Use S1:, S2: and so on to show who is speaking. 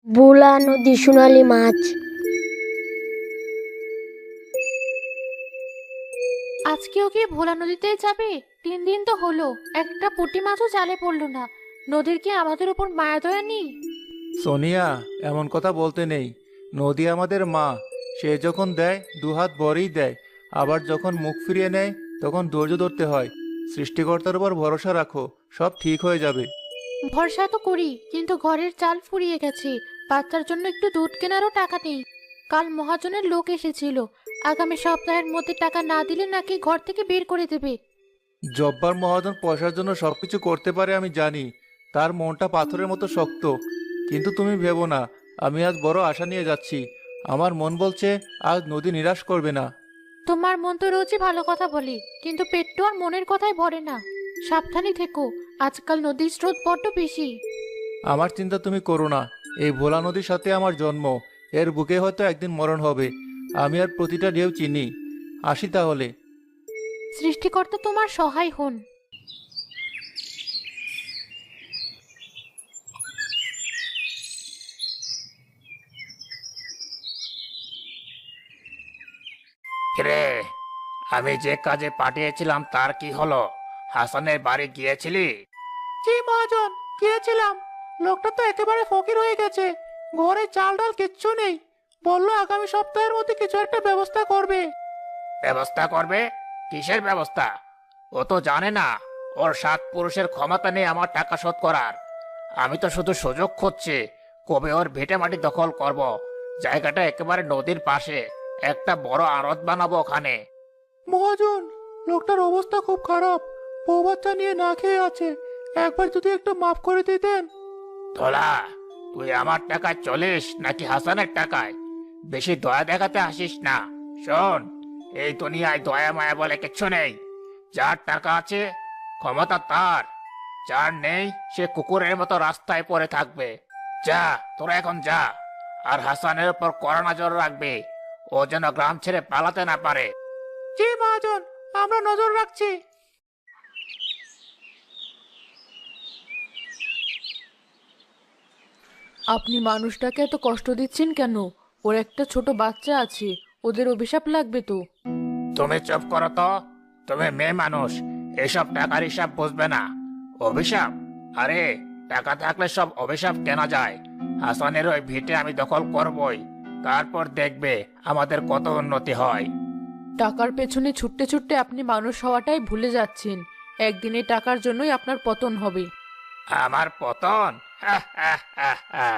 S1: ভোলা নদী সোনালী মাছ।
S2: আজকেও কি ভোলা নদীতেই যাবে? 3 দিন তো হলো, একটা পুঁটি মাছও জালে পড়লো না। নদীর কি আমাদের উপর মায়া দয়া নেই?
S3: সোনিয়া, এমন কথা বলতে নেই। নদী আমাদের মা। সে যখন দেয় দুহাত ভরেই দেয়, আবার যখন মুখ ফিরিয়ে নেয় তখন ধৈর্য ধরতে হয়। সৃষ্টিকর্তার উপর ভরসা রাখো, সব ঠিক হয়ে যাবে।
S2: ভরসা তো করি, কিন্তু ঘরের চাল ফুরিয়ে গেছে। বাচ্চার জন্য একটু দুধ কেনারও টাকা নেই। কাল মহাজনের লোক এসেছিল, আগামী সপ্তাহের মধ্যে টাকা না দিলে নাকি ঘর থেকে বের করে দেবে।
S3: জব্বার মহাজন পয়সার জন্য সবকিছু করতে পারে আমি জানি। তার মনটা পাথরের মতো শক্ত। কিন্তু তুমি ভেবো না, আমি আজ বড় আশা নিয়ে যাচ্ছি। আমার মন বলছে আজ নদী নিরাশ করবে না।
S2: তোমার মন তো রোজই ভালো কথা বলে, কিন্তু পেট্টু আর মনের কথাই ভরে না। সাবধানে থেকো, আজকাল নদীর স্রোত বড্ড বেশি।
S3: আমার চিন্তা তুমি করো না। এই ভোলা নদীর সাথে আমার জন্ম। এর বুকে হয়তো একদিন মরণ হবে। আমি আর প্রতিটা ঢেউ চিনি। আসি তাহলে।
S2: সৃষ্টিকর্তা তোমার সহায় হন।
S4: কিরে, আমি যে কাজে পাঠিয়েছিলাম তার কি হলো? হাসানের বাড়ি গিয়েছিলি?
S3: জি মহাজন, গিয়েছিলাম। লোকটা তো একেবারে ফকির হয়ে গেছে। ঘরে চাল ডাল কিচ্ছু নেই। বললো আগামী সপ্তাহের মধ্যে কিছু একটা ব্যবস্থা করবে।
S4: ব্যবস্থা করবে? কিসের ব্যবস্থা? ও তো জানে না ওর 7 পুরুষের ক্ষমতা নেই আমার টাকা শোধ করার। আমি তো শুধু সুযোগ খুঁজছি কবে ওর ভিটে মাটি দখল করব। জায়গাটা একেবারে নদীর পাশে, একটা বড় আড়ত বানাবো ওখানে।
S3: মহাজন, লোকটার অবস্থা খুব খারাপ। বউ বাচ্চা নিয়ে না খেয়ে আছে। একবার যদি একটু মাফ করে দিতেন।
S4: ধোলা, তুই আমার টাকায় চলিস নাকি হাসানের টাকায়? বেশি দয়া দেখাতে আসিস না। শোন, এই দুনিয়ায় দয়া মায়া বলে কিচ্ছু নেই। যার টাকা আছে ক্ষমতা তার, যার নেই সে কুকুরের মতো রাস্তায় পড়ে থাকবে। যা, তোরা এখন যা। আর হাসানের উপর কড়া নজর রাখবে, ও যেন গ্রাম ছেড়ে পালাতে না পারে।
S3: জি মহাজন, আমরা নজর রাখছি।
S5: আপনি মানুষটাকে এত কষ্ট দিচ্ছেন কেন? ওর একটা ছোট বাচ্চা আছে, ওদের অভিশাপ লাগবে তো।
S4: তুমি চুপ করো তো। তুমি মেয়ে মানুষ, এসব টাকার হিসাব বুঝবে না। অভিশাপ? আরে, টাকা থাকলে সব অভিশাপ কেনা যায়। হাসানের ওই ভিটে আমি দখল করবই। তারপর দেখবে আমাদের কত উন্নতি হয়।
S5: টাকার পেছনে ছুটতে ছুটতে আপনি মানুষ হওয়াটাই ভুলে যাচ্ছেন। একদিনে টাকার জন্যই আপনার পতন হবে।
S4: আমার পতন? হা হা হা হা।